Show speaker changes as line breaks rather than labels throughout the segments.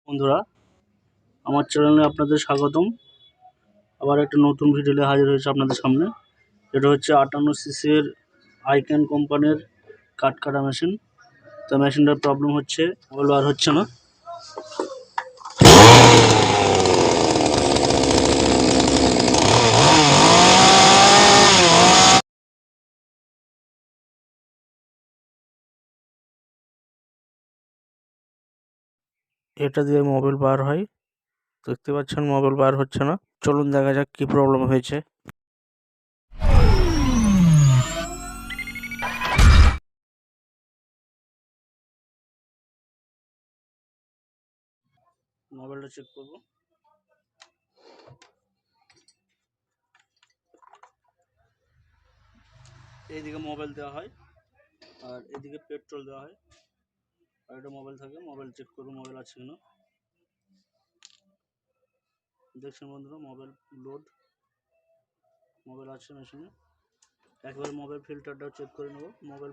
বন্ধুরা, আমার চ্যানেলে আপনাদের স্বাগতম। আবার একটা নতুন ভিডিও নিয়ে হাজির হয়েছে আপনাদের সামনে। এটা হচ্ছে 58 এর আইক্যান কোম্পানির কাঠ কাটা মেশিন। তো মেশিনটার প্রবলেম হচ্ছে মোবাইল বার হচ্ছে না। এটা দিয়ে মোবাইল বার হয়, দেখতে পাচ্ছেন মোবাইল বার হচ্ছে না। চলুন দেখা যাক কি প্রবলেম হয়েছে। মোবাইলটা চেক করব। এইদিকে মোবাইল দেওয়া হয় আর এদিকে পেট্রোল দেওয়া হয়, আর এটা মোবাইল থাকে। মোবাইল চেক করবো মোবাইল আছে কিনা। দেখছেন বন্ধুরা, মোবাইল লোড, মোবাইল আছে মেশিনে। একবার মোবাইল ফিল্টারটা চেক করে নেব। মোবাইল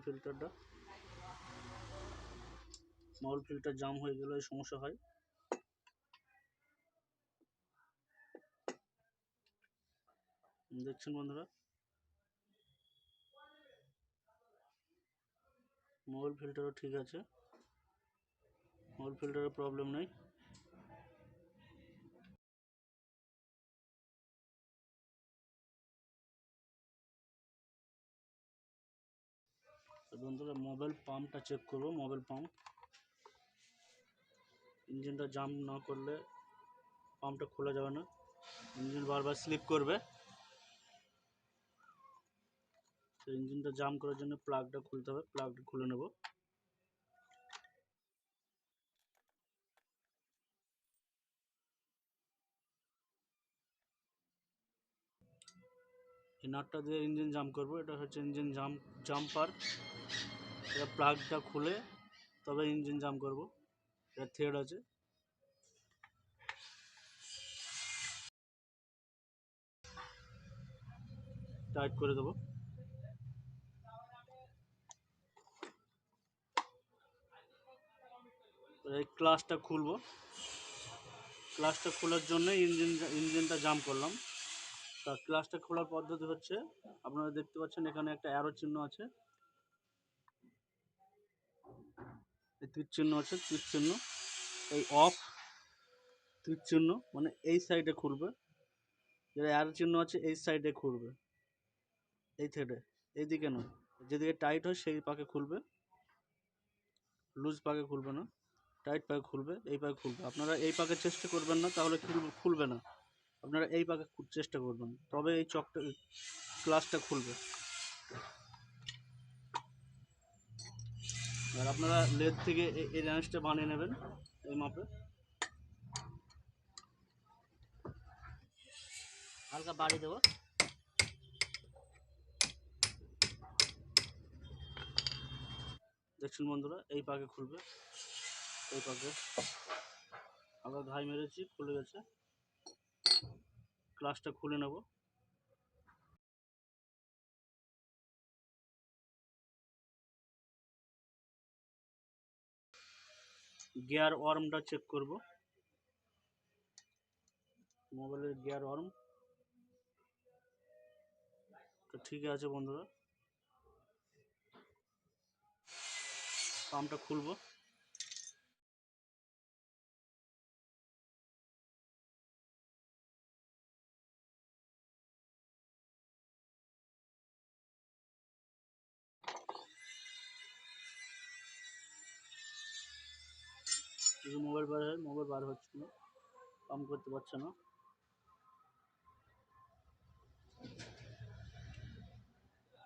ফিল্টার জাম হয়ে গেলে সমস্যা হয়। দেখছেন বন্ধুরা, মোবাইল ফিল্টারও ঠিক আছে, মোবাইল ফিল্টারের প্রবলেম নেই। বন্ধুরা, মোবাইল পাম্পটা চেক করব। মোবাইল পাম্প, ইঞ্জিনটা জাম না করলে পাম্পটা খোলা যাবে না, ইঞ্জিন বারবার স্লিপ করবে। তো ইঞ্জিনটা জাম করার জন্য প্লাগটা খুলতে হবে, প্লাগটা খুলে নেব। এই নাটটা দিয়ে ইঞ্জিন জাম করব। এটা হচ্ছে ইঞ্জিন জাম্পার। এটা প্লাগটা খুলে তবে ইঞ্জিন জাম করব। এটা থ্রেড আছে, টাইট করে দেবো। এই ক্লাচটা খুলবো। ক্লাচটা খোলার জন্য ইঞ্জিনটা জাম করলাম। তা ক্লাচটা খোলার পদ্ধতি হচ্ছে, আপনারা দেখতে পাচ্ছেন এখানে একটা অ্যারো চিহ্ন আছে, তীর চিহ্ন আছে, তীর চিহ্ন। এই অফ তীর চিহ্ন মানে এই সাইডে খুলবে, যেটা অ্যারো চিহ্ন আছে এই সাইডে খুলবে, এই থ্রেডে, এইদিকে নয়। যেদিকে টাইট হয় সেই পাকে খুলবে, লুজ পাকে খুলবে না, টাইট পাকে খুলবে, এই পাকে খুলবে। আপনারা এই পাকে চেষ্টা করবেন না, তাহলে খুলবে না। আপনারা এই পাকে চেষ্টা করবেন, তবে এই চকটা ক্লাচটা খুলবে। আর আপনারা লেদ থেকে এই র্যাঞ্চটা বানিয়ে নেবেন এই মাপে। হালকা বাড়ি দেবো। দেখছেন বন্ধুরা, এই পাকে খুলবে, এই পাকে আবার ঘাই মেরেছি, খুলে গেছে। ক্লাচটা খুলে নেব। গিয়ার ওয়ার্মটা চেক করব। মোবাইলের গিয়ার ওয়ার্ম তো ঠিক আছে বন্ধুরা। পাম্পটা খুলবো। যদি মোবাইল বার হয়, মোবাইল বার হচ্ছে না, পাম্প করতে পারছে না।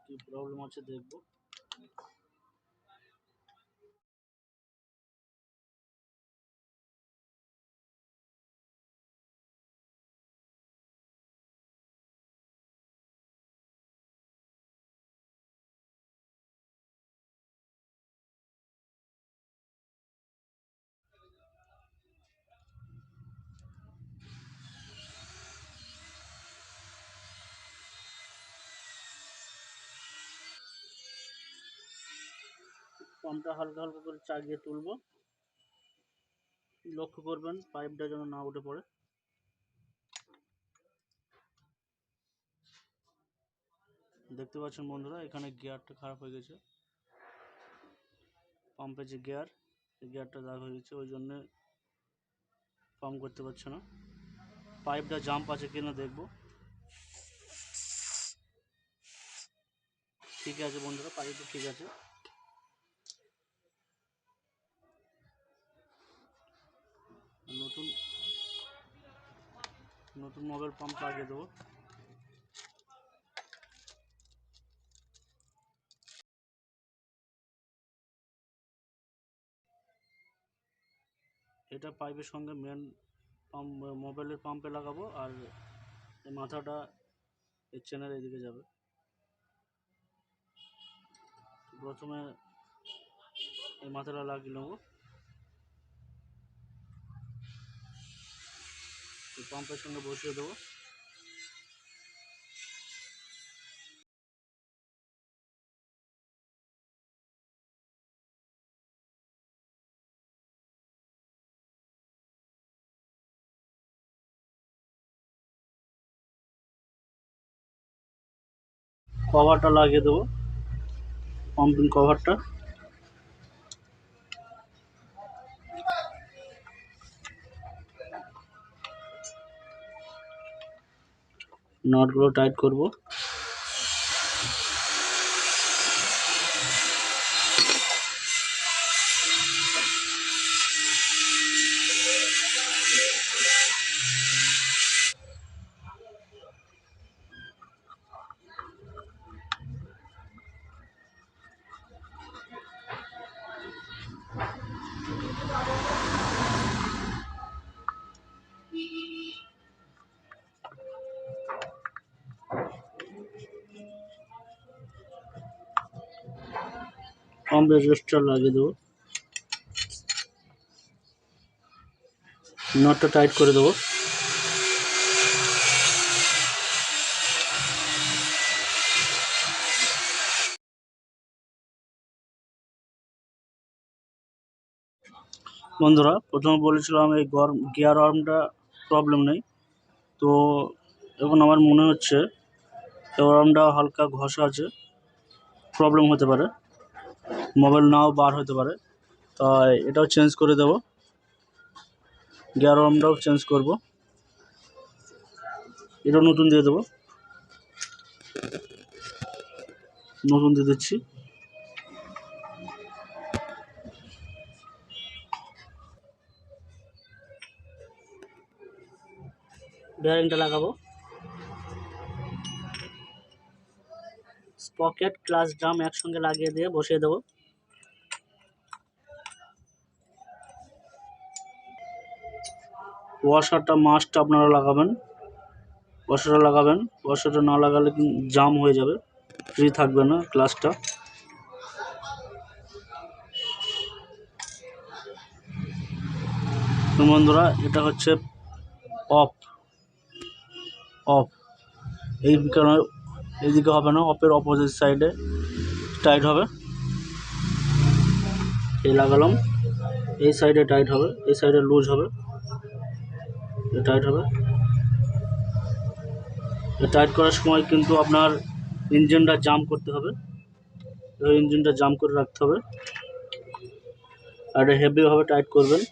কি প্রবলেম আছে দেখবো। পাম্পটা হালকা হালকা করে চাগিয়ে তুলবো, লক্ষ্য করবেন পাইপটা যেন না উঠে পড়ে। দেখতে পাচ্ছেন বন্ধুরা, এখানে গিয়ারটা খারাপ হয়ে গেছে। পাম্পের যে গিয়ার, এই গিয়ারটা দাগ হয়ে গেছে, ওই জন্য পাম্প করতে পারছে না। পাইপটা জাম্প আছে কিনা দেখবো। ঠিক আছে বন্ধুরা, পাইপটা ঠিক আছে। নতুন নতুন মোবাইল পাম্প লাগিয়ে দেবো। এটা পাইপের সঙ্গে মেন পাম্প মোবাইলের পাম্পে লাগাবো, আর এই মাথাটা এই চেনের এদিকে যাবে। প্রথমে এই মাথাটা লাগিয়ে নেবো, পাম্পের সঙ্গে বসিয়ে দেবো। কভারটা লাগিয়ে দেবো, পাম্পিং কভারটা। নটগুলো টাইট করব। পাম্প রেজিস্টার লাগিয়ে দেবো, নটটা টাইট করে দেবো। বন্ধুরা, প্রথমে বলেছিলাম এই গিয়ার আর্মটা প্রবলেম নেই, তো এখন আমার মনে হচ্ছে এই আর্মটা হালকা ঘষা আছে, প্রবলেম হতে পারে, মোবাইল নাও বার হতে পারে, তাই এটাও চেঞ্জ করে দেবো। গিয়ার আর্মটাও চেঞ্জ করব, এটাও নতুন দিয়ে দেবো, নতুন দিয়ে দিচ্ছি। বেয়ারিংটা লাগাবো, স্পকেট ক্লাচ ড্রাম একসঙ্গে লাগিয়ে দিয়ে বসিয়ে দেবো। ওয়াশারটা মাস্ট আপনারা লাগাবেন, ওয়াশারটা লাগাবেন, ওয়াশারটা না লাগালে জাম হয়ে যাবে, ফ্রি থাকবে না ক্লাচটা। বন্ধুরা, এটা হচ্ছে অফ অফ এই কারণে এইদিকে হবে না, অফের অপোজিট সাইডে টাইট হবে। এই লাগালাম, এই সাইডে টাইট হবে, এই সাইডে লুজ হবে, টাইট হবে। টাইট করার সময় কিন্তু আপনার ইঞ্জিনটা জাম করতে হবে, ইঞ্জিনটা জাম করে রাখতে হবে, আর এটা হেভিভাবে টাইট করবেন।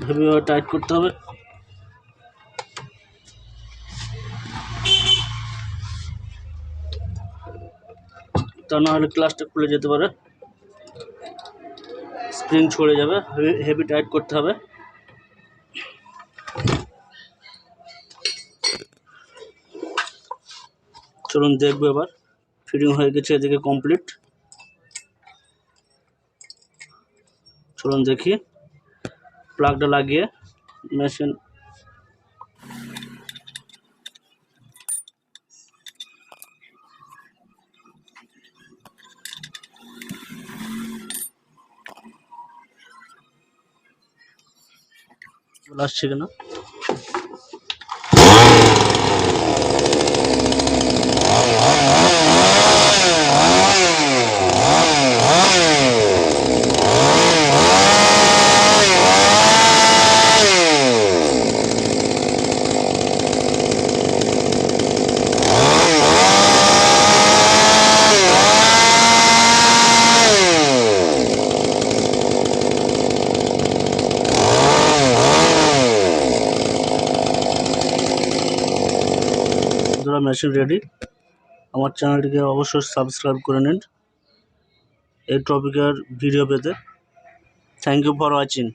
হেভিভাবে টাইট করতে হবে, তা না হলে ক্লাচটা খুলে যেতে পারে, স্প্রিং ছড়ে যাবে। হেভি টাইট করতে হবে। চলুন দেখবো এবার, ফিটিং হয়ে গেছে এদিকে কমপ্লিট। চলুন দেখি, প্লাগটা লাগিয়ে মেশিন আসছে কিনা। Machine ready. আমার চ্যানেলটিকে অবশ্যই সাবস্ক্রাইব করে নিন এই টপিকের ভিডিও পেতে। Thank you for watching.